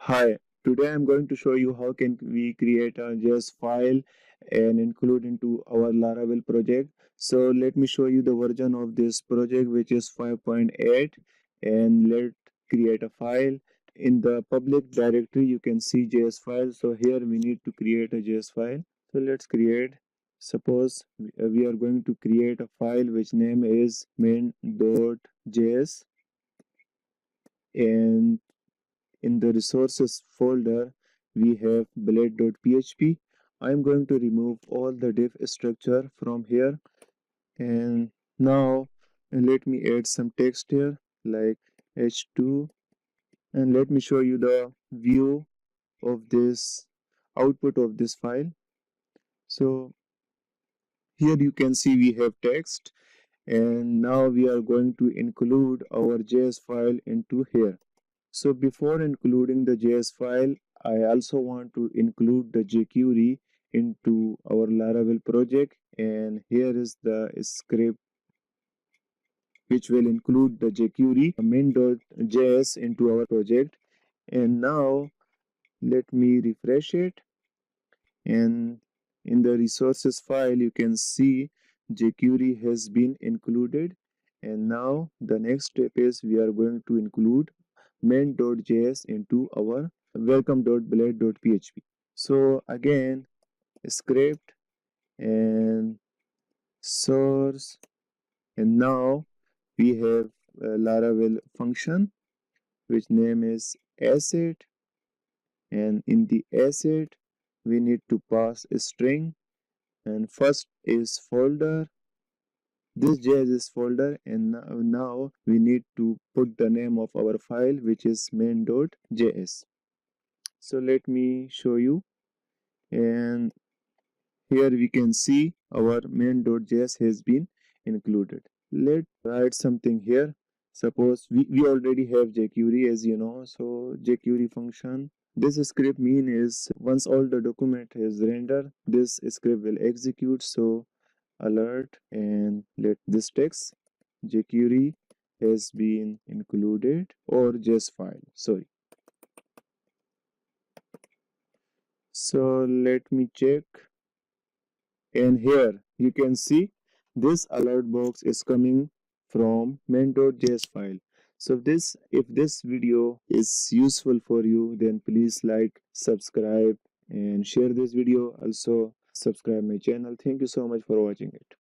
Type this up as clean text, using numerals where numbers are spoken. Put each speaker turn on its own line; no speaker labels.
Hi, today I'm going to show you how can we create a JS file and include into our Laravel project. So let me show you the version of this project, which is 5.8, and let's create a file. In the public directory you can see JS file. So here we need to create a JS file. So let's create. Suppose we are going to create a file which name is main.js, and in the resources folder, we have blade.php. I'm going to remove all the div structure from here, and now let me add some text here like h2, and let me show you the view of this output of this file. So here you can see we have text, and now we are going to include our JS file into here. So before including the JS file, I also want to include the jQuery into our Laravel project, and here is the script which will include the jQuery main.js into our project. And now let me refresh it, and in the resources file you can see jQuery has been included. And now the next step is we are going to include main.js into our welcome.blade.php. So again, script and source, and now we have a Laravel function which name is asset, and in the asset we need to pass a string, and first is folder, this JS is folder, and now we need to put the name of our file which is main.js. So let me show you, and here we can see our main.js has been included. Let's write something here. Suppose we already have jQuery, as you know. So jQuery function, this script mean is once all the document is rendered, this script will execute. So alert, and let this text jQuery has been included, or JS file, sorry. So let me check, and here you can see this alert box is coming from main.js file. So if this video is useful for you, then please like, subscribe, and share this video. Also subscribe my channel. Thank you so much for watching it.